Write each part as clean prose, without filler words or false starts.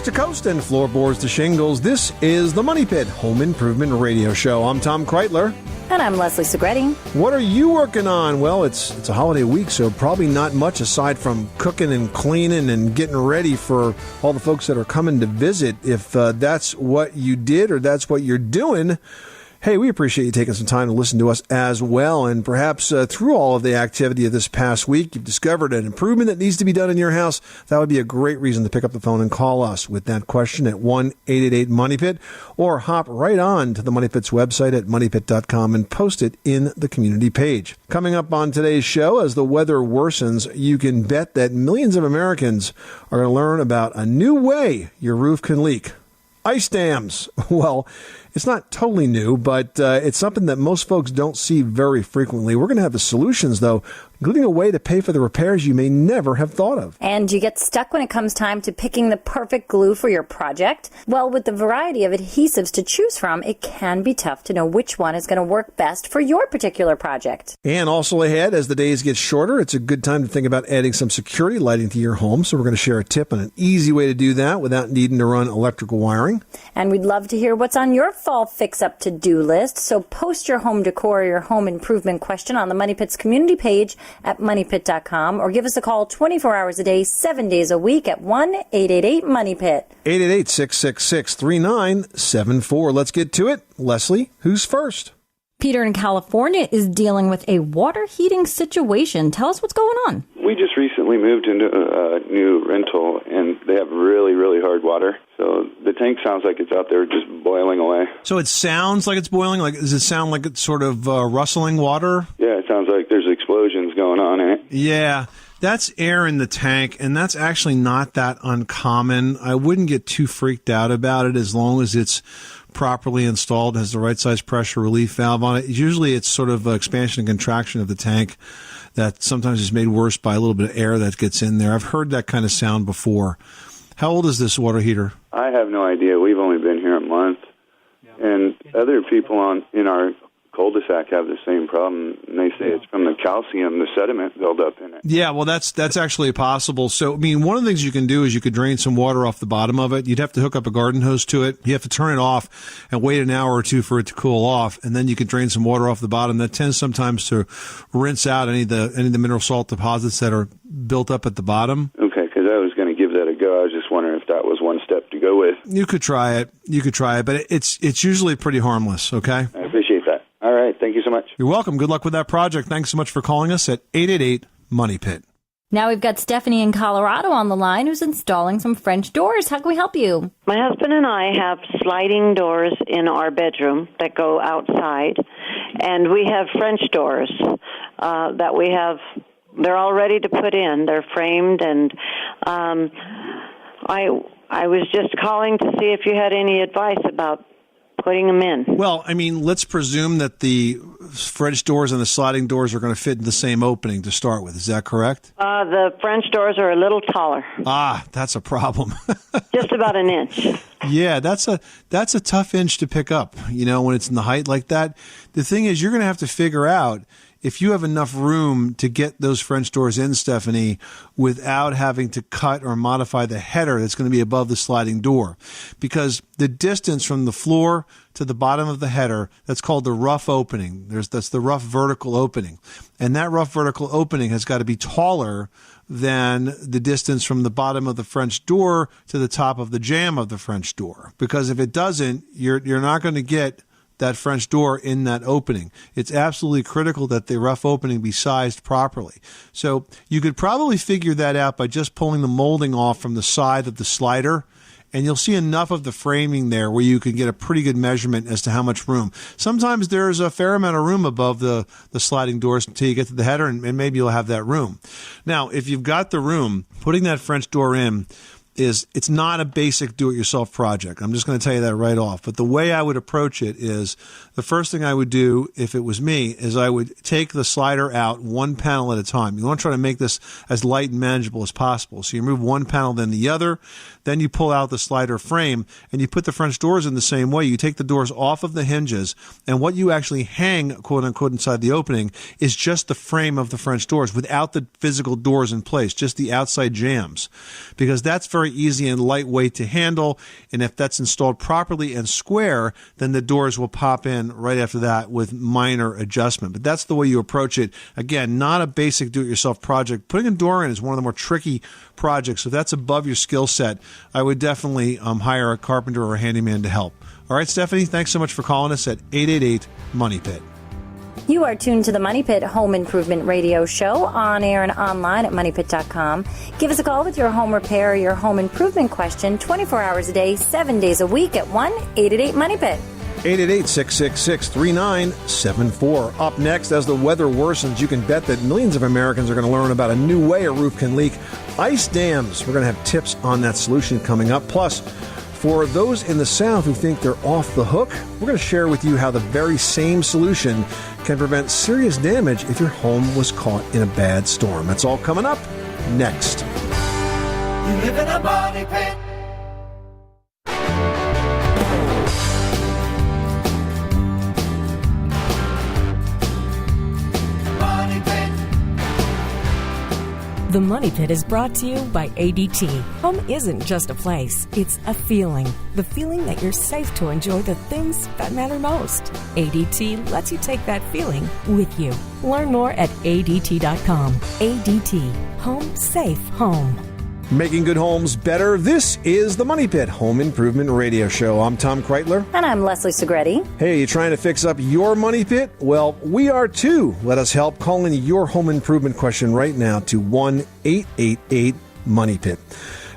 to coast and floorboards to shingles, this is the Money Pit Home Improvement Radio Show. I'm Tom Kreitler. And I'm Leslie Segretti. What are you working on? Well, it's a holiday week, so probably not much aside from cooking and cleaning and getting ready for all the folks that are coming to visit. If that's what you did or that's what you're doing, hey, we appreciate you taking some time to listen to us as well. And perhaps through all of the activity of this past week, you've discovered an improvement that needs to be done in your house. That would be a great reason to pick up the phone and call us with that question at 1-888-MONEYPIT, or hop right on to the Money Pit's website at moneypit.com and post it in the community page. Coming up on today's show, as the weather worsens, you can bet that millions of Americans are going to learn about a new way your roof can leak. Ice dams. Well, it's not totally new, but it's something that most folks don't see very frequently. We're going to have the solutions, though, including a way to pay for the repairs you may never have thought of. And you get stuck when it comes time to picking the perfect glue for your project? Well, with the variety of adhesives to choose from, it can be tough to know which one is going to work best for your particular project. And also ahead, as the days get shorter, it's a good time to think about adding some security lighting to your home. So we're going to share a tip on an easy way to do that without needing to run electrical wiring. And we'd love to hear what's on your fall fix-up to-do list. So post your home decor or your home improvement question on the Money Pit's community page at moneypit.com, or give us a call 24 hours a day, 7 days a week at 1-888-MONEYPIT. 888-666-3974. Let's get to it. Leslie, who's first? Peter in California is dealing with a water heating situation. Tell us what's going on. We just recently moved into a new rental, and they have really, really hard water. So the tank sounds like it's out there just boiling away. So it sounds like it's boiling? Like, does it sound like it's sort of rustling water? Yeah, it sounds like there's explosions going on in it. Yeah, that's air in the tank, and that's actually not that uncommon. I wouldn't get too freaked out about it as long as it's properly installed, has the right size pressure relief valve on it. Usually it's sort of expansion and contraction of the tank that sometimes is made worse by a little bit of air that gets in there. I've heard that kind of sound before. How old is this water heater? I have no idea. We've only been here a month. And other people in our cul-de-sac have the same problem, and they say it's from the calcium, the sediment buildup in it. Yeah, well, that's actually possible. So, I mean, one of the things you can do is you could drain some water off the bottom of it. You'd have to hook up a garden hose to it. You have to turn it off and wait an hour or two for it to cool off, and then you can drain some water off the bottom. That tends sometimes to rinse out any of the mineral salt deposits that are built up at the bottom. Okay, because I was going to give that a go. I was just wondering if that was one step to go with. You could try it, but it's usually pretty harmless, okay? I appreciate that. All right. Thank you so much. You're welcome. Good luck with that project. Thanks so much for calling us at 888-MONEYPIT. Now we've got Stephanie in Colorado on the line who's installing some French doors. How can we help you? My husband and I have sliding doors in our bedroom that go outside, and we have French doors that we have. They're all ready to put in. They're framed, and I was just calling to see if you had any advice about putting them in. Well, I mean, let's presume that the French doors and the sliding doors are going to fit in the same opening to start with. Is that correct? The French doors are a little taller. Ah, that's a problem. Just about an inch. Yeah, that's a tough inch to pick up, when it's in the height like that. The thing is, you're going to have to figure out if you have enough room to get those French doors in, Stephanie, without having to cut or modify the header that's going to be above the sliding door. Because the distance from the floor to the bottom of the header, that's called the rough opening. That's the rough vertical opening. And that rough vertical opening has got to be taller than the distance from the bottom of the French door to the top of the jamb of the French door. Because if it doesn't, you're not going to get that French door in that opening. It's absolutely critical that the rough opening be sized properly. So you could probably figure that out by just pulling the molding off from the side of the slider, and you'll see enough of the framing there where you can get a pretty good measurement as to how much room. Sometimes there's a fair amount of room above the sliding doors until you get to the header, and maybe you'll have that room. Now, if you've got the room, putting that French door in it's not a basic do-it-yourself project. I'm just going to tell you that right off. But the way I would approach it is the first thing I would do if it was me is I would take the slider out one panel at a time. You want to try to make this as light and manageable as possible. So you remove one panel, then the other. Then you pull out the slider frame and you put the French doors in the same way. You take the doors off of the hinges, and what you actually hang, quote unquote, inside the opening is just the frame of the French doors without the physical doors in place, just the outside jambs, because that's very very easy and lightweight to handle. And if that's installed properly and square, then the doors will pop in right after that with minor adjustment. But that's the way you approach it. Again, not a basic do-it-yourself project. Putting a door in is one of the more tricky projects. So if that's above your skill set, I would definitely hire a carpenter or a handyman to help. All right, Stephanie, thanks so much for calling us at 888-MONEY-PIT. You are tuned to the Money Pit Home Improvement Radio Show on air and online at moneypit.com. Give us a call with your home repair or your home improvement question 24 hours a day, 7 days a week at 1-888-MONEY-PIT. 888-666-3974. Up next, as the weather worsens, you can bet that millions of Americans are going to learn about a new way a roof can leak. Ice dams. We're going to have tips on that solution coming up. Plus, for those in the South who think they're off the hook, we're going to share with you how the very same solution can prevent serious damage if your home was caught in a bad storm. That's all coming up next. You live in a money pit. Money pit. The Money Pit is brought to you by ADT. Home isn't just a place, it's a feeling. The feeling that you're safe to enjoy the things that matter most. ADT lets you take that feeling with you. Learn more at ADT.com. ADT. Home safe home. Making good homes better. This is the Money Pit Home Improvement Radio Show. I'm Tom Kreitler. And I'm Leslie Segretti. Hey, you trying to fix up your money pit? Well, we are too. Let us help. Call in your home improvement question right now to 1-888-MONEY-PIT.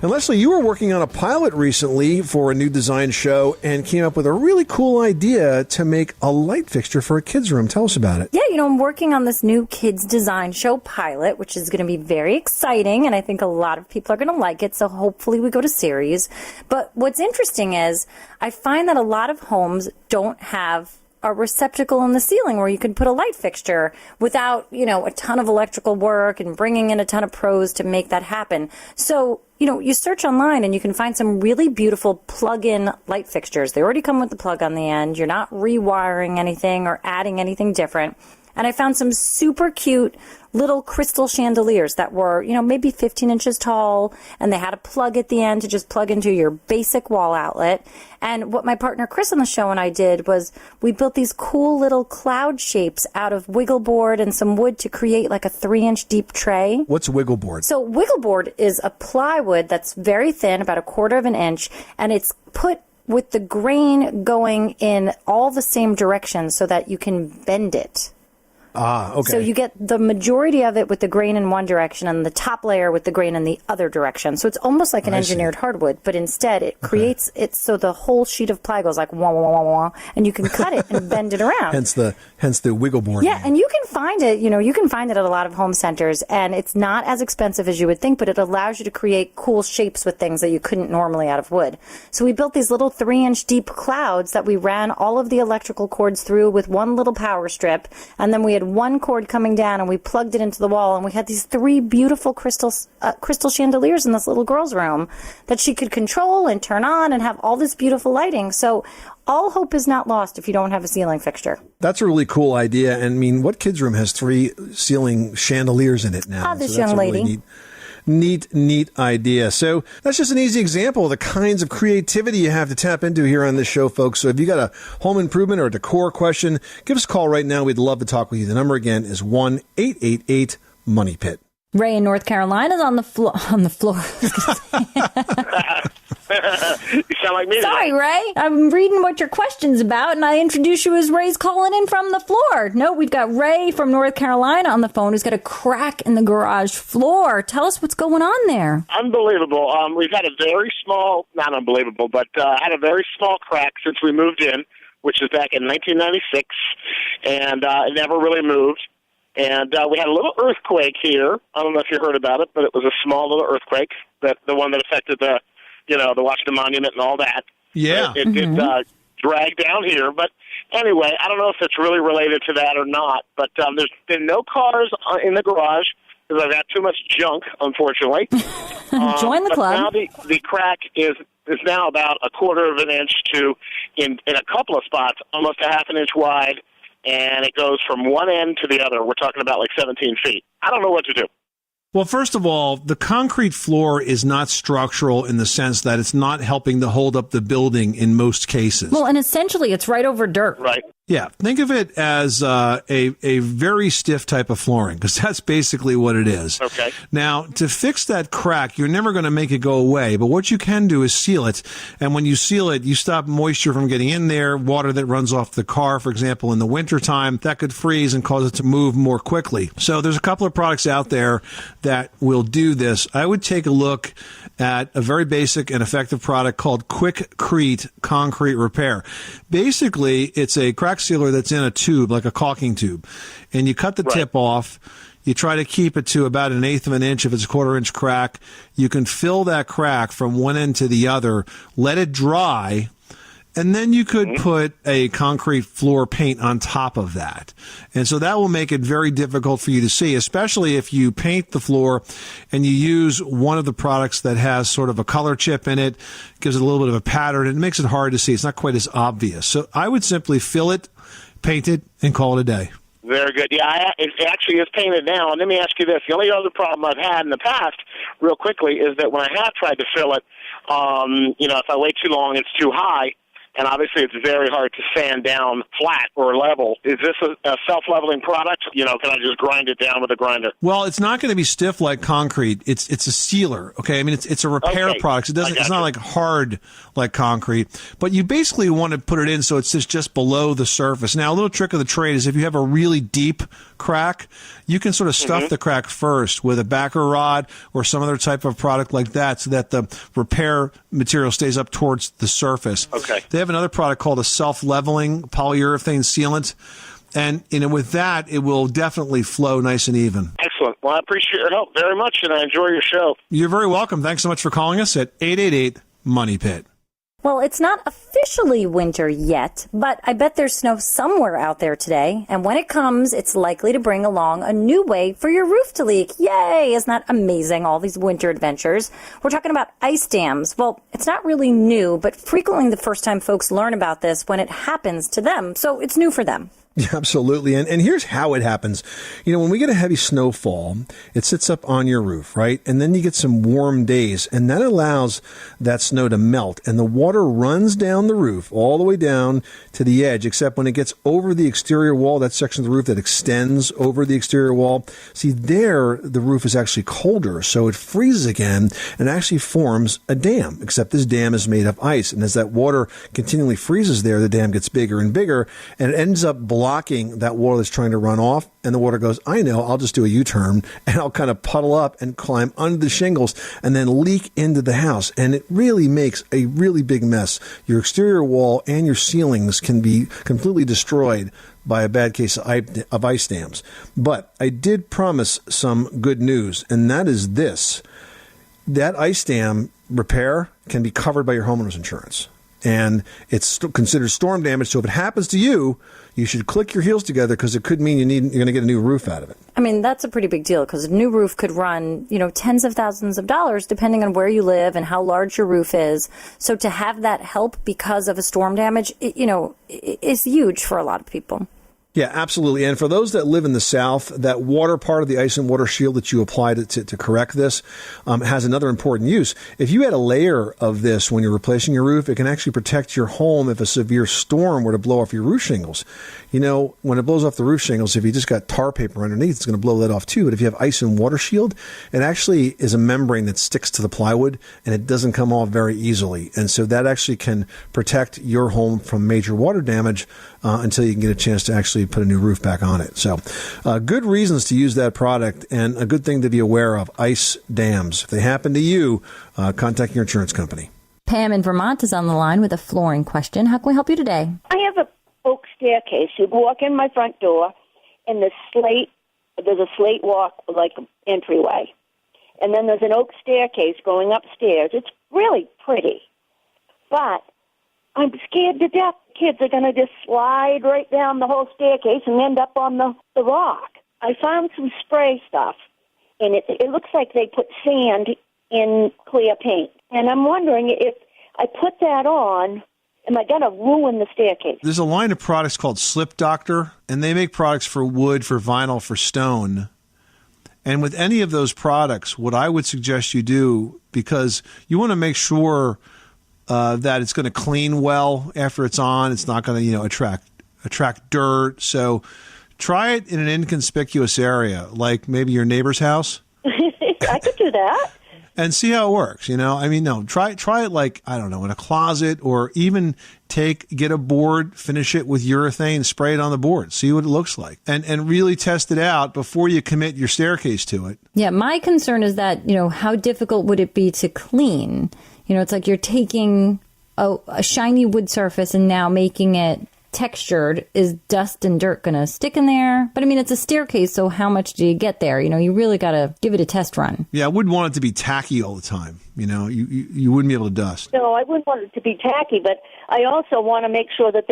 And Leslie, you were working on a pilot recently for a new design show and came up with a really cool idea to make a light fixture for a kid's room. Tell us about it. Yeah, I'm working on this new kids design show pilot, which is going to be very exciting, and I think a lot of people are going to like it, so hopefully we go to series. But what's interesting is I find that a lot of homes don't have a receptacle in the ceiling where you can put a light fixture without, a ton of electrical work and bringing in a ton of pros to make that happen. So, you search online and you can find some really beautiful plug-in light fixtures. They already come with the plug on the end. You're not rewiring anything or adding anything different. And I found some super cute little crystal chandeliers that were, maybe 15 inches tall, and they had a plug at the end to just plug into your basic wall outlet. And what my partner Chris on the show and I did was we built these cool little cloud shapes out of wiggle board and some wood to create like a 3-inch deep tray. What's wiggle board? So wiggle board is a plywood that's very thin, about 1/4 of an inch, and it's put with the grain going in all the same directions so that you can bend it. Ah, okay. So you get the majority of it with the grain in one direction and the top layer with the grain in the other direction. So it's almost like an engineered hardwood, but instead it creates it so the whole sheet of ply goes like wah, wah, wah, wah, and you can cut it and bend it around. Hence the wiggle board. Yeah, and you can find it, you can find it at a lot of home centers, and it's not as expensive as you would think, but it allows you to create cool shapes with things that you couldn't normally out of wood. So we built these little 3-inch deep clouds that we ran all of the electrical cords through with one little power strip, and then we had one cord coming down and we plugged it into the wall, and we had these 3 beautiful crystal chandeliers in this little girl's room that she could control and turn on and have all this beautiful lighting. So all hope is not lost if you don't have a ceiling fixture. That's a really cool idea. And I mean, what kid's room has 3 ceiling chandeliers in it now? This so that's young a really lady. Neat idea. So that's just an easy example of the kinds of creativity you have to tap into here on this show, folks. So if you got a home improvement or a decor question, give us a call right now. We'd love to talk with you. The number again is 1-888-MONEY-PIT. Ray in North Carolina is on the floor. You sound like me. Sorry, Ray. I'm reading what your question's about, and I introduce you as Ray's calling in from the floor. No, we've got Ray from North Carolina on the phone who's got a crack in the garage floor. Tell us what's going on there. Unbelievable. We've had a very small, not unbelievable, but had a very small crack since we moved in, which is back in 1996, and it never really moved. And we had a little earthquake here. I don't know if you heard about it, but it was a small little earthquake, the one that affected the Washington Monument and all that. Yeah. It did drag down here. But anyway, I don't know if it's really related to that or not. But there's been no cars in the garage because I've got too much junk, unfortunately. Join the club. Now the crack is now about 1/4 of an inch to, in a couple of spots, almost 1/2 inch wide. And it goes from one end to the other. We're talking about like 17 feet. I don't know what to do. Well, first of all, the concrete floor is not structural in the sense that it's not helping to hold up the building in most cases. Well, and essentially it's right over dirt. Right. Yeah, think of it as a very stiff type of flooring, because that's basically what it is. Okay. Now, to fix that crack, you're never going to make it go away, but what you can do is seal it, and when you seal it, you stop moisture from getting in there, water that runs off the car, for example, in the wintertime, that could freeze and cause it to move more quickly. So there's a couple of products out there that will do this. I would take a look at a very basic and effective product called Quickcrete Concrete Repair. Basically, it's a crack sealer that's in a tube, like a caulking tube, and you cut the tip off. You try to keep it to about 1/8 of an inch. If it's a 1/4 inch crack, you can fill that crack from one end to the other, let it dry, and then you could put a concrete floor paint on top of that. And so that will make it very difficult for you to see, especially if you paint the floor and you use one of the products that has sort of a color chip in it, gives it a little bit of a pattern, and it makes it hard to see. It's not quite as obvious. So I would simply fill it, paint it, and call it a day. Very good. Yeah, it actually is painted now. And let me ask you this. The only other problem I've had in the past, real quickly, is that when I have tried to fill it, if I wait too long, it's too high. And obviously, it's very hard to sand down flat or level. Is this a self-leveling product? Can I just grind it down with a grinder? Well, it's not going to be stiff like concrete. It's a sealer. Okay, I mean it's a repair product. It's not like hard like concrete. But you basically want to put it in so it's just below the surface. Now, a little trick of the trade is if you have a really deep crack, you can sort of stuff the crack first with a backer rod or some other type of product like that, so that the repair material stays up towards the surface. Okay. They have another product called a self-leveling polyurethane sealant, and with that, it will definitely flow nice and even. Excellent. Well, I appreciate your help very much, and I enjoy your show. You're very welcome. Thanks so much for calling us at 888-MONEY-PIT. Well, it's not officially winter yet, but I bet there's snow somewhere out there today. And when it comes, it's likely to bring along a new way for your roof to leak. Yay! Isn't that amazing? All these winter adventures. We're talking about ice dams. Well, it's not really new, but frequently the first time folks learn about this when it happens to them. So it's new for them. Yeah, absolutely. And here's how it happens. When we get a heavy snowfall, it sits up on your roof, right? And then you get some warm days, and that allows that snow to melt, and the water runs down the roof all the way down to the edge, except when it gets over the exterior wall, that section of the roof that extends over the exterior wall. See, there, the roof is actually colder, so it freezes again and actually forms a dam, except this dam is made of ice. And as that water continually freezes there, the dam gets bigger and bigger, and it ends up blocking that water that's trying to run off, and the water goes, I know, I'll just do a U-turn, and I'll kind of puddle up and climb under the shingles and then leak into the house. And it really makes a really big mess. Your exterior wall and your ceilings can be completely destroyed by a bad case of ice dams. But I did promise some good news, and that is this. That ice dam repair can be covered by your homeowner's insurance. And it's considered storm damage. So if it happens to you, you should click your heels together, because it could mean you're going to get a new roof out of it. I mean, that's a pretty big deal, because a new roof could run, tens of thousands of dollars depending on where you live and how large your roof is. So to have that help because of a storm damage, is huge for a lot of people. Yeah, absolutely. And for those that live in the South, that water part of the ice and water shield that you apply to correct this has another important use. If you had a layer of this when you're replacing your roof, it can actually protect your home if a severe storm were to blow off your roof shingles. When it blows off the roof shingles, if you just got tar paper underneath, it's going to blow that off too. But if you have ice and water shield, it actually is a membrane that sticks to the plywood, and it doesn't come off very easily. And so that actually can protect your home from major water damage until you can get a chance to actually put a new roof back on it. So good reasons to use that product, and a good thing to be aware of, ice dams. If they happen to you, contact your insurance company. Pam in Vermont is on the line with a flooring question. How can we help you today? I have a oak staircase. You walk in my front door, and there's a slate walk, like entryway. And then there's an oak staircase going upstairs. It's really pretty. But I'm scared to death kids are going to just slide right down the whole staircase and end up on the rock. I found some spray stuff, and it looks like they put sand in clear paint. And I'm wondering, if I put that on, am I going to ruin the staircase? There's a line of products called Slip Doctor, and they make products for wood, for vinyl, for stone. And with any of those products, what I would suggest you do, because you want to make sure that it's going to clean well after it's on. It's not going to, attract dirt. So try it in an inconspicuous area, like maybe your neighbor's house. I could do that. And see how it works, try it like, I don't know, in a closet, or even get a board, finish it with urethane, spray it on the board, see what it looks like, and really test it out before you commit your staircase to it. Yeah, my concern is that, how difficult would it be to clean? It's like you're taking a shiny wood surface and now making it textured. Is dust and dirt going to stick in there? But it's a staircase, so how much do you get there? You really got to give it a test run. Yeah, I wouldn't want it to be tacky all the time. You wouldn't be able to dust. No, I wouldn't want it to be tacky, but I also want to make sure that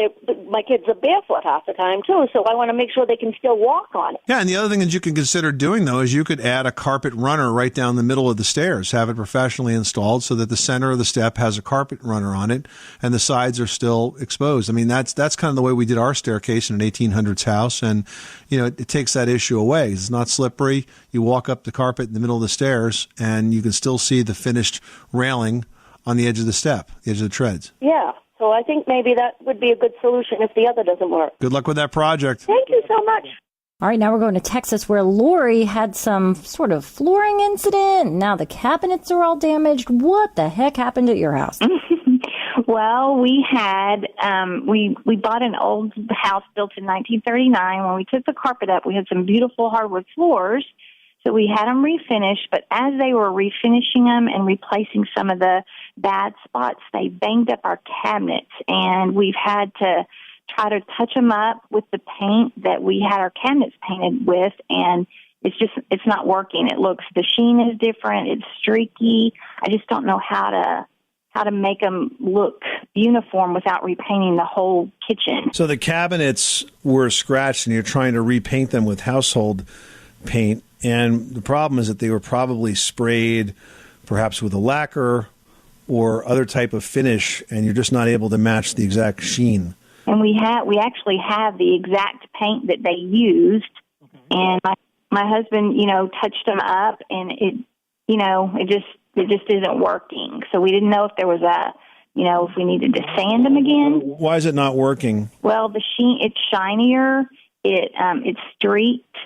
my kids are barefoot half the time, too, so I want to make sure they can still walk on it. Yeah, and the other thing that you can consider doing, though, is you could add a carpet runner right down the middle of the stairs, have it professionally installed so that the center of the step has a carpet runner on it and the sides are still exposed. That's kind of the way we did our staircase in an 1800s house, and, it takes that issue away. It's not slippery. You walk up the carpet in the middle of the stairs, and you can still see the finished railing on the edge of the step, the edge of the treads. Yeah. So I think maybe that would be a good solution if the other doesn't work. Good luck with that project. Thank you so much. All right, now we're going to Texas, where Lori had some sort of flooring incident. Now the cabinets are all damaged. What the heck happened at your house? Well, we had we bought an old house built in 1939. When we took the carpet up, we had some beautiful hardwood floors. So we had them refinished, but as they were refinishing them and replacing some of the bad spots, they banged up our cabinets, and we've had to try to touch them up with the paint that we had our cabinets painted with, and it's not working. The sheen is different, it's streaky. I just don't know how to make them look uniform without repainting the whole kitchen. So the cabinets were scratched, and you're trying to repaint them with household paint. And the problem is that they were probably sprayed perhaps with a lacquer or other type of finish, and you're just not able to match the exact sheen. And we actually have the exact paint that they used, and my husband, touched them up, and it just isn't working. So we didn't know if there was if we needed to sand them again. Why is it not working? Well, the sheen, it's shinier, it's streaked.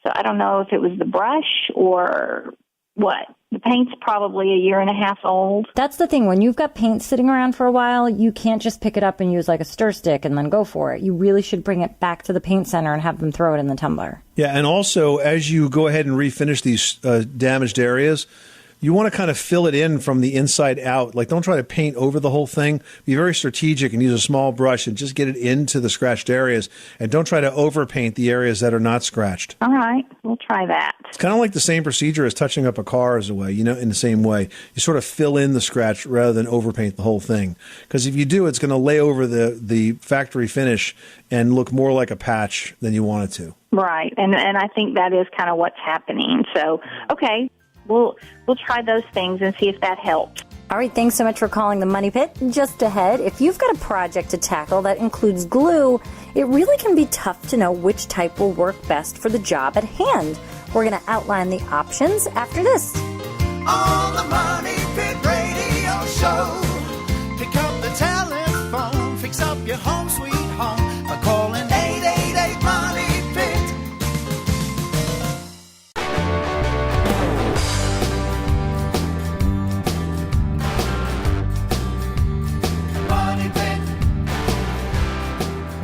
So I don't know if it was the brush or what. The paint's probably a year and a half old. That's the thing. When you've got paint sitting around for a while, you can't just pick it up and use like a stir stick and then go for it. You really should bring it back to the paint center and have them throw it in the tumbler. Yeah, and also, as you go ahead and refinish these damaged areas, you want to kind of fill it in from the inside out. Like, don't try to paint over the whole thing. Be very strategic and use a small brush and just get it into the scratched areas. And don't try to overpaint the areas that are not scratched. All right. We'll try that. It's kind of like the same procedure as touching up a car as a way, in the same way. You sort of fill in the scratch rather than overpaint the whole thing. Because if you do, it's going to lay over the factory finish and look more like a patch than you want it to. Right. And I think that is kind of what's happening. So, okay. We'll try those things and see if that helps. All right, thanks so much for calling the Money Pit. Just ahead, if you've got a project to tackle that includes glue, it really can be tough to know which type will work best for the job at hand. We're going to outline the options after this. On the Money Pit Radio Show, pick up the telephone, fix up your home sweet home by calling 888 Money Pit.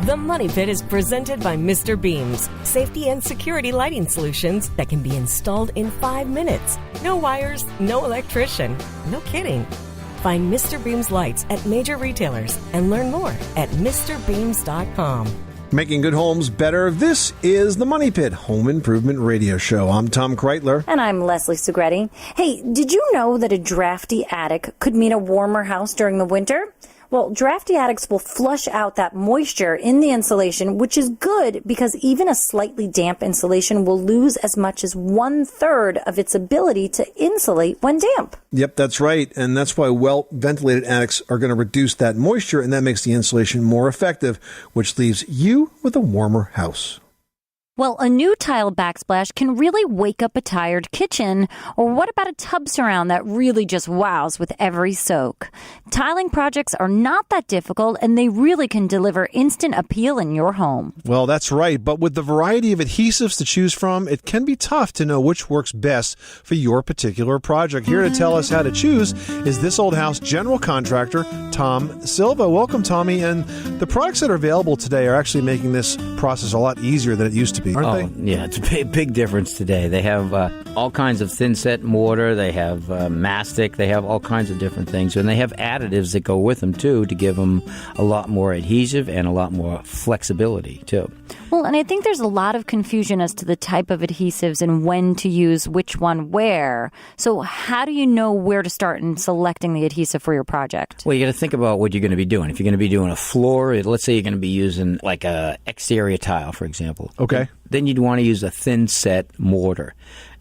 The Money Pit is presented by Mr. Beams, safety and security lighting solutions that can be installed in 5 minutes. No wires, no electrician. No kidding. Find Mr. Beams lights at major retailers and learn more at MrBeams.com. Making good homes better. This is the Money Pit Home Improvement Radio Show. I'm Tom Kreitler. And I'm Leslie Segretti. Hey, did you know that a drafty attic could mean a warmer house during the winter? Well, drafty attics will flush out that moisture in the insulation, which is good because even a slightly damp insulation will lose as much as 1/3 of its ability to insulate when damp. Yep, that's right. And that's why well-ventilated attics are going to reduce that moisture, and that makes the insulation more effective, which leaves you with a warmer house. Well, a new tile backsplash can really wake up a tired kitchen. Or what about a tub surround that really just wows with every soak? Tiling projects are not that difficult, and they really can deliver instant appeal in your home. Well, that's right. But with the variety of adhesives to choose from, it can be tough to know which works best for your particular project. Here to tell us how to choose is This Old House general contractor, Tom Silva. Welcome, Tommy. And the products that are available today are actually making this process a lot easier than it used to be, aren't they? Yeah, it's a big difference today. They have all kinds of thin-set mortar. They have mastic. They have all kinds of different things. And they have additives that go with them, too, to give them a lot more adhesive and a lot more flexibility, too. Well, and I think there's a lot of confusion as to the type of adhesives and when to use which one where. So how do you know where to start in selecting the adhesive for your project? Well, you got to think about what you're going to be doing. If you're going to be doing a floor, let's say you're going to be using like a exterior tile, for example. Okay. Then you'd want to use a thin-set mortar.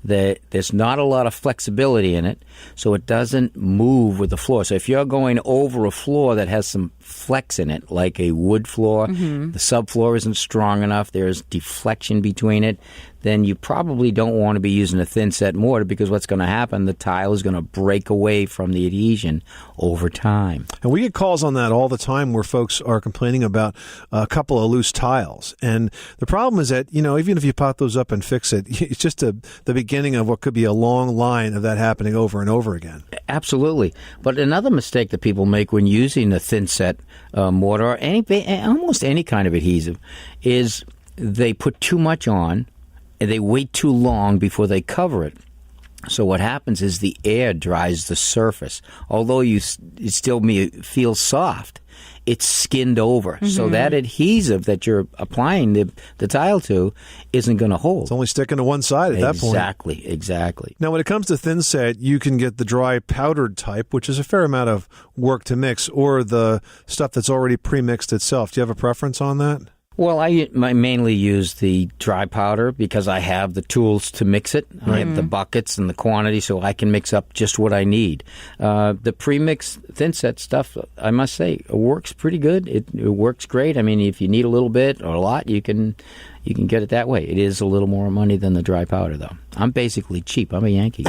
There's not a lot of flexibility in it, so it doesn't move with the floor. So if you're going over a floor that has some flex in it, like a wood floor, the subfloor isn't strong enough, there's deflection between it, then you probably don't want to be using a thin-set mortar, because what's going to happen, the tile is going to break away from the adhesion over time. And we get calls on that all the time where folks are complaining about a couple of loose tiles. And the problem is that, even if you pop those up and fix it, it's just the beginning of what could be a long line of that happening over and over again. Absolutely. But another mistake that people make when using a thin-set mortar or almost any kind of adhesive is they put too much on, and they wait too long before they cover it. So what happens is the air dries the surface. Although it still feels soft, it's skinned over. So that adhesive that you're applying the tile to isn't going to hold. It's only sticking to one side at that point. Exactly. Now, when it comes to thin set, you can get the dry powdered type, which is a fair amount of work to mix, or the stuff that's already pre-mixed itself. Do you have a preference on that? Well, I mainly use the dry powder because I have the tools to mix it. I have the buckets and the quantity, so I can mix up just what I need. The pre-mixed thin-set stuff, I must say, it works pretty good. It works great. I mean, if you need a little bit or a lot, you can get it that way. It is a little more money than the dry powder, though. I'm basically cheap. I'm a Yankee.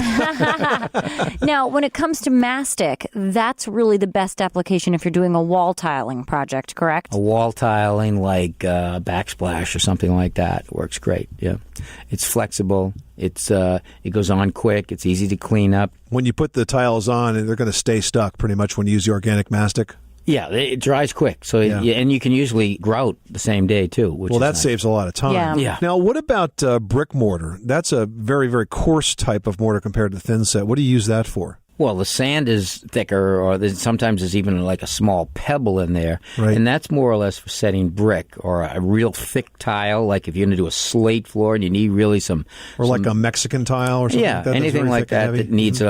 Now, when it comes to mastic, that's really the best application if you're doing a wall tiling project, correct? A wall tiling like backsplash or something like that works great. Yeah, it's flexible. It goes on quick. It's easy to clean up. When you put the tiles on, they're going to stay stuck pretty much when you use the organic mastic. Yeah, it dries quick. So and you can usually grout the same day too. Which that nice. saves a lot of time. Yeah. Now, what about brick mortar? That's a very, very coarse type of mortar compared to thin set. What do you use that for? Well, the sand is thicker, or sometimes there's even like a small pebble in there. Right. And that's more or less for setting brick or a real thick tile, like if you're going to do a slate floor and you need really some... Or like a Mexican tile or something like that? Yeah, anything like that needs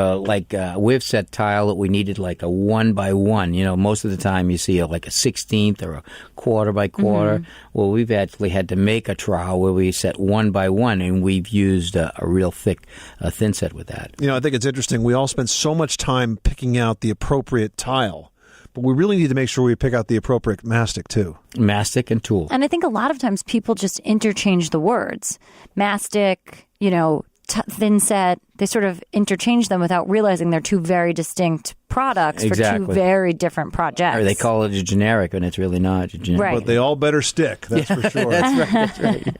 we've set tile that we needed like a 1x1. Most of the time you see like a 16th or a quarter by quarter. Well, we've actually had to make a trowel where we set 1x1, and we've used a real thick thin set with that. I think it's interesting. We all spend so much time picking out the appropriate tile, but we really need to make sure we pick out the appropriate mastic too. Mastic and tool. And I think a lot of times people just interchange the words. Mastic, thin set, they sort of interchange them without realizing they're two very distinct products for two very different projects. Or they call it a generic, and it's really not a generic. Right. But they all better stick, that's for sure. That's right.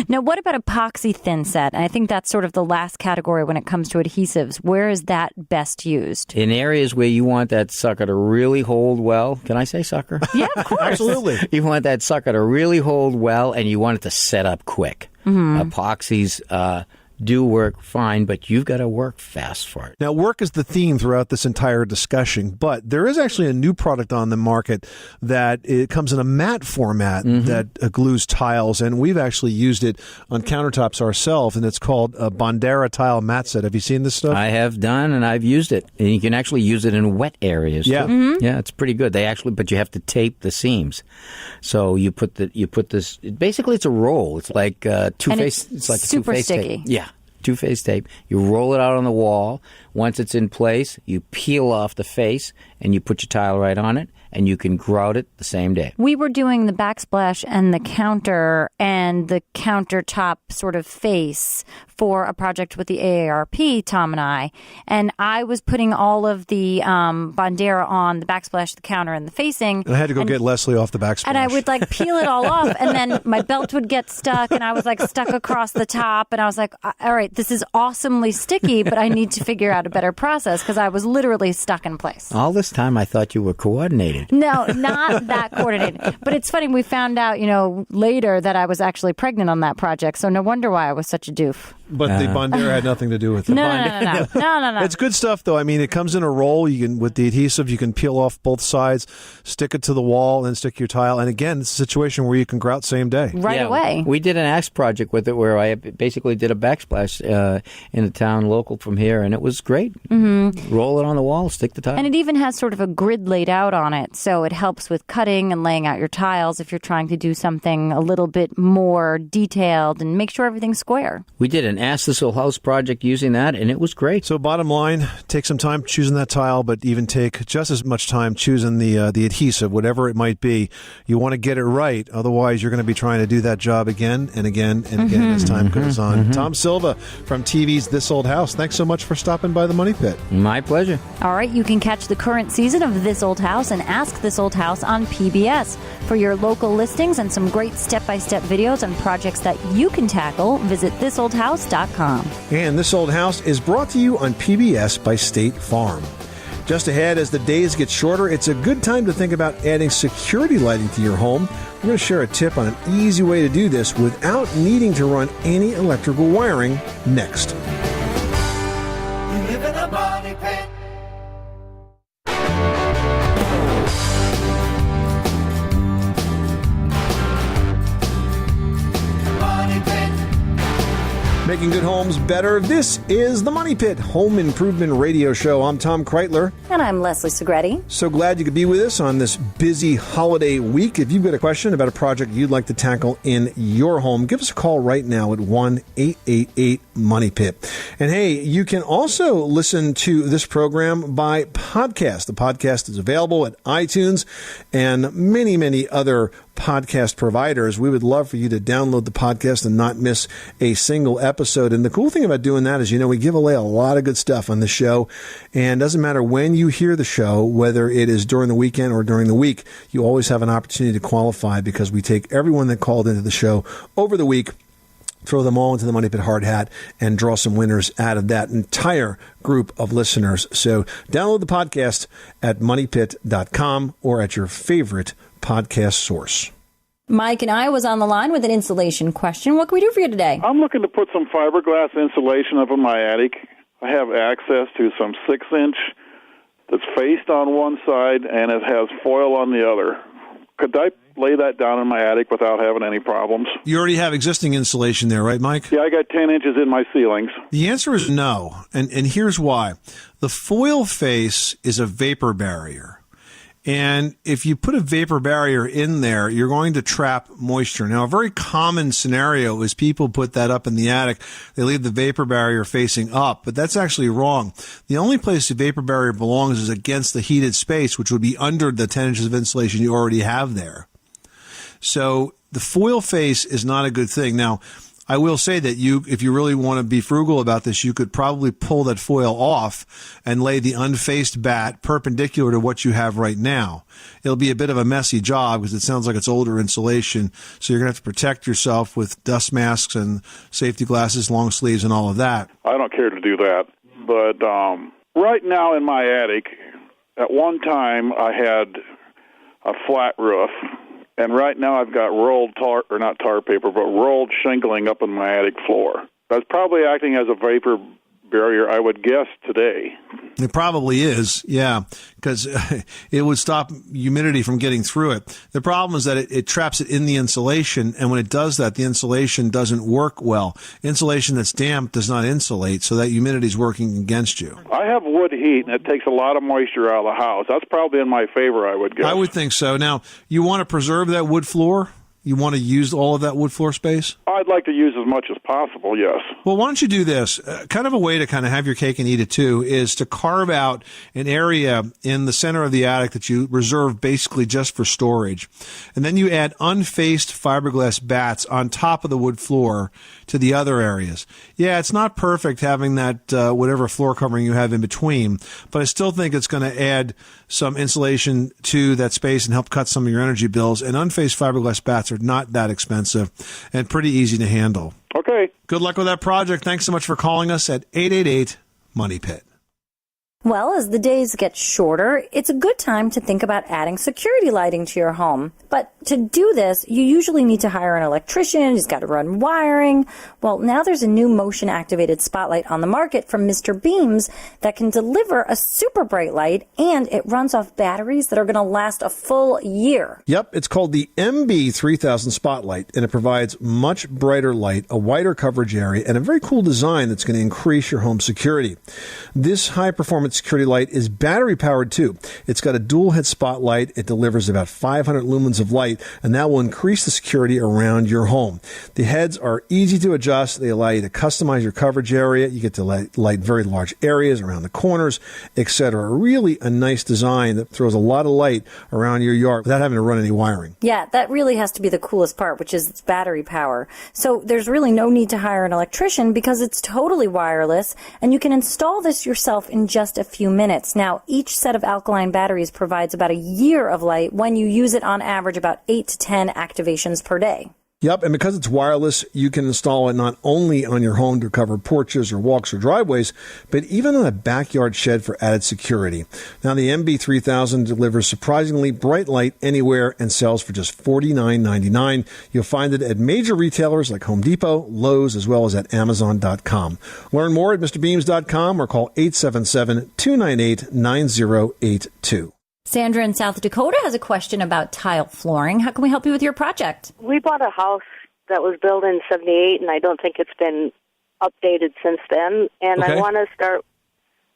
Now, what about epoxy thin set? I think that's sort of the last category when it comes to adhesives. Where is that best used? In areas where you want that sucker to really hold well. Can I say sucker? Yeah, of course. Absolutely. You want that sucker to really hold well, and you want it to set up quick. Epoxies do work fine, but you've got to work fast for it. Now, work is the theme throughout this entire discussion, but there is actually a new product on the market that it comes in a matte format that glues tiles, and we've actually used it on countertops ourselves, and it's called a Bandera Tile Matte Set. Have you seen this stuff? I have done, and I've used it. And you can actually use it in wet areas. Yeah. Too. Yeah, it's pretty good. But you have to tape the seams. So you put this. Basically, it's a roll. It's like two-faced. It's like super a two-faced sticky. tape. Yeah. Two-phase tape. You roll it out on the wall. Once it's in place, you peel off the face and you put your tile right on it. and you can grout it the same day. We were doing the backsplash and the counter and the countertop sort of face for a project with the AARP, Tom and I was putting all of the Bandera on the backsplash, the counter, and the facing. And I had to go get Leslie off the backsplash. And I would like peel it all off, and then my belt would get stuck, and I was like stuck across the top, and I was like, all right, this is awesomely sticky, but I need to figure out a better process because I was literally stuck in place. All this time I thought you were coordinated. No, not that coordinated. But it's funny, we found out, later that I was actually pregnant on that project, so no wonder why I was such a doof. But the Bandera had nothing to do with it. No. It's good stuff, though. I mean, it comes in a roll. You can, with the adhesive, you can peel off both sides, stick it to the wall, and stick your tile. And again, it's a situation where you can grout same day. Right away. We did an axe project with it where I basically did a backsplash in a town local from here, and it was great. Mm-hmm. Roll it on the wall, stick the tile. And it even has sort of a grid laid out on it, so it helps with cutting and laying out your tiles if you're trying to do something a little bit more detailed and make sure everything's square. We did an Ask This Old House project using that, and it was great. So bottom line, take some time choosing that tile, but even take just as much time choosing the adhesive, whatever it might be. You want to get it right. Otherwise, you're going to be trying to do that job again and again and again as time goes on. Tom Silva from TV's This Old House, thanks so much for stopping by the Money Pit. My pleasure. All right, you can catch the current season of This Old House and Ask This Old House on PBS. For your local listings and some great step-by-step videos on projects that you can tackle, visit thisoldhouse.com. And This Old House is brought to you on PBS by State Farm. Just ahead, as the days get shorter, it's a good time to think about adding security lighting to your home. We're going to share a tip on an easy way to do this without needing to run any electrical wiring next. You live in a money pit. Money pit. Making good homes better. This is the Money Pit Home Improvement Radio Show. I'm Tom Kreitler. And I'm Leslie Segretti. So glad you could be with us on this busy holiday week. If you've got a question about a project you'd like to tackle in your home, give us a call right now at 1-888-MONEY-PIT. And hey, you can also listen to this program by podcast. The podcast is available at iTunes and many, many other podcast providers. We would love for you to download the podcast and not miss a single episode. And the cool thing about doing that is, we give away a lot of good stuff on the show. And it doesn't matter when you hear the show, whether it is during the weekend or during the week, you always have an opportunity to qualify because we take everyone that called into the show over the week, throw them all into the Money Pit hard hat, and draw some winners out of that entire group of listeners. So download the podcast at moneypit.com or at your favorite podcast source. Mike and I was on the line with an insulation question. What can we do for you today? I'm looking to put some fiberglass insulation up in my attic. I have access to some 6-inch that's faced on one side and it has foil on the other. Could I lay that down in my attic without having any problems? You already have existing insulation there, right, Mike? Yeah, I got 10 inches in my ceilings. The answer is no, and here's why. The foil face is a vapor barrier. And if you put a vapor barrier in there, you're going to trap moisture. Now, a very common scenario is people put that up in the attic. They leave the vapor barrier facing up, but that's actually wrong. The only place the vapor barrier belongs is against the heated space, which would be under the 10 inches of insulation you already have there. So the foil face is not a good thing. Now, I will say that if you really want to be frugal about this, you could probably pull that foil off and lay the unfaced bat perpendicular to what you have right now. It'll be a bit of a messy job because it sounds like it's older insulation, so you're going to have to protect yourself with dust masks and safety glasses, long sleeves, and all of that. I don't care to do that. But right now in my attic, at one time I had a flat roof. And right now I've got rolled rolled shingling up on my attic floor. That's probably acting as a vapor barrier, I would guess, today. It probably is, yeah, because it would stop humidity from getting through it. The problem is that it traps it in the insulation, and when it does that, the insulation doesn't work well. Insulation that's damp does not insulate, so that humidity is working against you. I have wood heat, and it takes a lot of moisture out of the house. That's probably in my favor, I would guess. I would think so. Now, you want to preserve that wood floor? You want to use all of that wood floor space? I'd like to use as much as possible, yes. Well, why don't you do this? Kind of a way to kind of have your cake and eat it too is to carve out an area in the center of the attic that you reserve basically just for storage. And then you add unfaced fiberglass bats on top of the wood floor to the other areas. Yeah, it's not perfect having that whatever floor covering you have in between, but I still think it's going to add some insulation to that space and help cut some of your energy bills. And unfaced fiberglass bats are not that expensive and pretty easy to handle. Okay. Good luck with that project. Thanks so much for calling us at 888-MONEY-PIT. Well, as the days get shorter, it's a good time to think about adding security lighting to your home. But to do this, you usually need to hire an electrician. He's got to run wiring. Well, now there's a new motion-activated spotlight on the market from Mr. Beams that can deliver a super bright light, and it runs off batteries that are going to last a full year. Yep, it's called the MB3000 Spotlight, and it provides much brighter light, a wider coverage area, and a very cool design that's going to increase your home security. This high-performance security light is battery-powered, too. It's got a dual-head spotlight. It delivers about 500 lumens of light, and that will increase the security around your home. The heads are easy to adjust. They allow you to customize your coverage area. You get to light very large areas around the corners, etc. Really a nice design that throws a lot of light around your yard without having to run any wiring. Yeah, that really has to be the coolest part, which is its battery power. So there's really no need to hire an electrician because it's totally wireless, and you can install this yourself in just a few minutes. Now, each set of alkaline batteries provides about a year of light when you use it on average about 8 to 10 activations per day. Yep, and because it's wireless, you can install it not only on your home to cover porches or walks or driveways, but even on a backyard shed for added security. Now, the MB3000 delivers surprisingly bright light anywhere and sells for just $49.99. You'll find it at major retailers like Home Depot, Lowe's, as well as at Amazon.com. Learn more at MrBeams.com or call 877-298-9082. Sandra in South Dakota has a question about tile flooring. How can we help you with your project? We bought a house that was built in 78, and I don't think it's been updated since then. And I want to start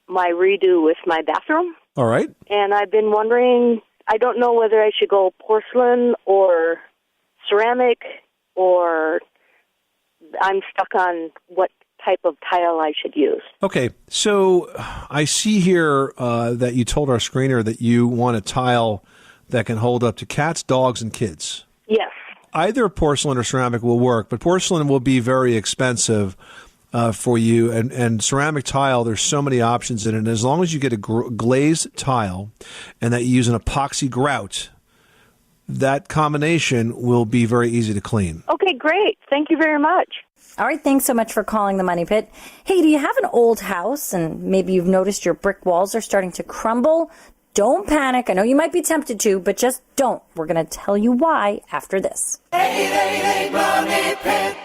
my redo with my bathroom. All right. And I've been wondering, I don't know whether I should go porcelain or ceramic, or I'm stuck on what type of tile I should use. Okay, so I see here that you told our screener that you want a tile that can hold up to cats, dogs, and kids. Yes. Either porcelain or ceramic will work, but porcelain will be very expensive for you. And ceramic tile, there's so many options in it. And as long as you get a glazed tile and that you use an epoxy grout, that combination will be very easy to clean. Okay, great. Thank you very much. All right, thanks so much for calling the Money Pit. Hey, do you have an old house and maybe you've noticed your brick walls are starting to crumble? Don't panic. I know you might be tempted to, but just don't. We're going to tell you why after this. 888 Money Pit.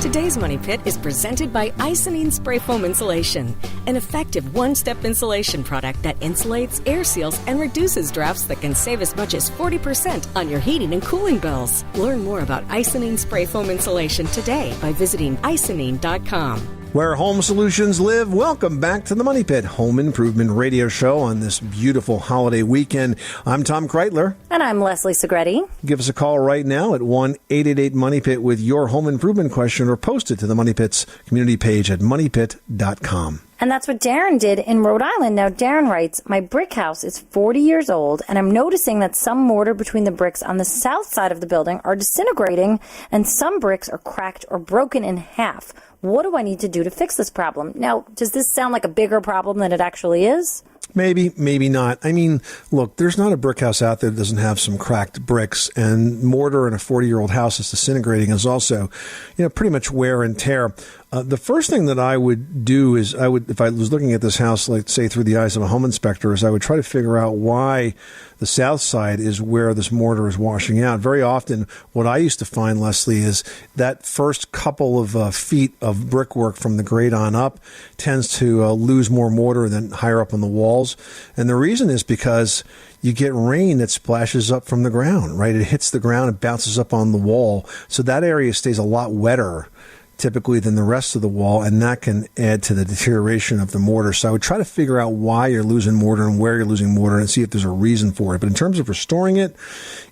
Today's Money Pit is presented by Icynene Spray Foam Insulation, an effective one-step insulation product that insulates, air seals, and reduces drafts that can save as much as 40% on your heating and cooling bills. Learn more about Icynene Spray Foam Insulation today by visiting icynene.com. Where home solutions live, welcome back to the Money Pit Home Improvement Radio Show on this beautiful holiday weekend. I'm Tom Kreitler. And I'm Leslie Segretti. Give us a call right now at 1-888-MONEY-PIT with your home improvement question or post it to the Money Pit's community page at moneypit.com. And that's what Darren did in Rhode Island. Now, Darren writes, my brick house is 40 years old, and I'm noticing that some mortar between the bricks on the south side of the building are disintegrating, and some bricks are cracked or broken in half. What do I need to do to fix this problem? Now, does this sound like a bigger problem than it actually is? Maybe, maybe not. I mean, look, there's not a brick house out there that doesn't have some cracked bricks, and mortar in a 40-year-old house is disintegrating is also, pretty much wear and tear. The first thing that I would do is if I was looking at this house, like say through the eyes of a home inspector, is I would try to figure out why the south side is where this mortar is washing out. Very often, what I used to find, Leslie, is that first couple of feet of brickwork from the grade on up tends to lose more mortar than higher up on the walls. And the reason is because you get rain that splashes up from the ground, right? It hits the ground, it bounces up on the wall. So that area stays a lot wetter typically than the rest of the wall, and that can add to the deterioration of the mortar. So I would try to figure out why you're losing mortar and where you're losing mortar and see if there's a reason for it. But in terms of restoring it,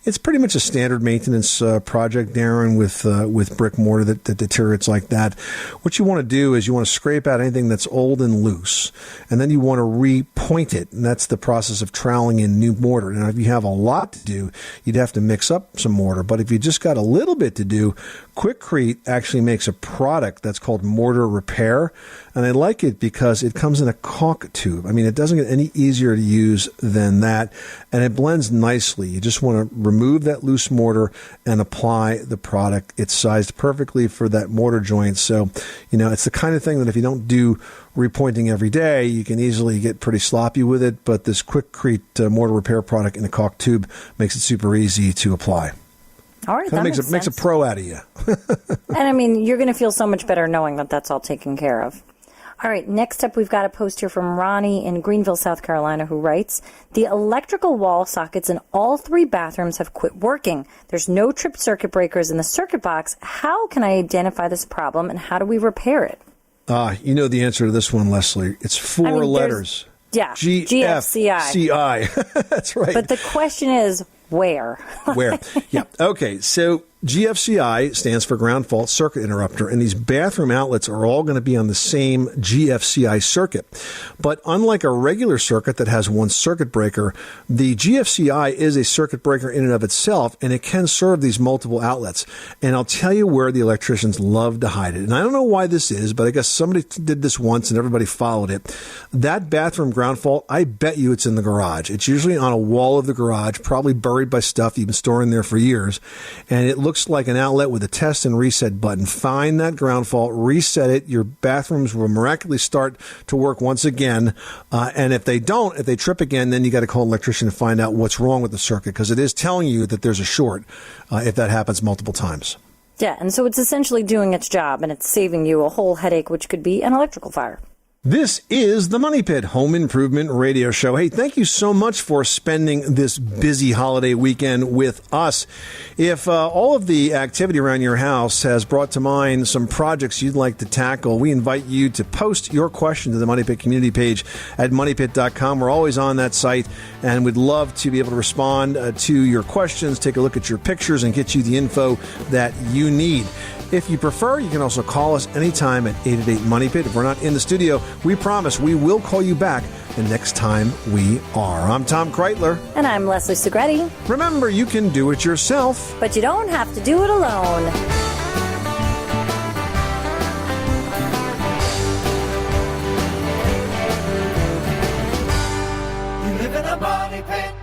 it's pretty much a standard maintenance project, Darren, with brick mortar that deteriorates like that. What you want to do is you want to scrape out anything that's old and loose, and then you want to repoint it, and that's the process of troweling in new mortar. Now, if you have a lot to do, you'd have to mix up some mortar, but if you just got a little bit to do, Quikrete actually makes a product that's called Mortar Repair, and I like it because it comes in a caulk tube. I mean, it doesn't get any easier to use than that, and it blends nicely. You just want to remove that loose mortar and apply the product. It's sized perfectly for that mortar joint, so it's the kind of thing that if you don't do repointing every day, you can easily get pretty sloppy with it, but this Quikrete Mortar Repair product in a caulk tube makes it super easy to apply. All right, that makes a pro out of you. And I mean, you're going to feel so much better knowing that that's all taken care of. All right, next up, we've got a post here from Ronnie in Greenville, South Carolina, who writes, the electrical wall sockets in all 3 bathrooms have quit working. There's no tripped circuit breakers in the circuit box. How can I identify this problem, and how do we repair it? You know the answer to this one, Leslie. It's 4 letters. Yeah, GFCI. That's right. But the question is, where? Where? Yeah. Okay. So GFCI stands for ground fault circuit interrupter, and these bathroom outlets are all going to be on the same GFCI circuit. But unlike a regular circuit that has one circuit breaker, the GFCI is a circuit breaker in and of itself, and it can serve these multiple outlets. And I'll tell you where the electricians love to hide it. And I don't know why this is, but I guess somebody did this once and everybody followed it. That bathroom ground fault, I bet you it's in the garage. It's usually on a wall of the garage, probably buried by stuff you've been storing there for years. And it looks like an outlet with a test and reset button. Find that ground fault, reset it. Your bathrooms will miraculously start to work once again. And if they don't, if they trip again, then you got to call an electrician to find out what's wrong with the circuit, because it is telling you that there's a short if that happens multiple times. Yeah, and so it's essentially doing its job, and it's saving you a whole headache, which could be an electrical fire. This is the Money Pit Home Improvement Radio Show. Hey, thank you so much for spending this busy holiday weekend with us. If all of the activity around your house has brought to mind some projects you'd like to tackle, we invite you to post your question to the Money Pit community page at moneypit.com. We're always on that site, and we'd love to be able to respond to your questions, take a look at your pictures, and get you the info that you need. If you prefer, you can also call us anytime at 888-MONEY-PIT. If we're not in the studio, we promise we will call you back the next time we are. I'm Tom Kreitler. And I'm Leslie Segretti. Remember, you can do it yourself, but you don't have to do it alone. You live in a money pit.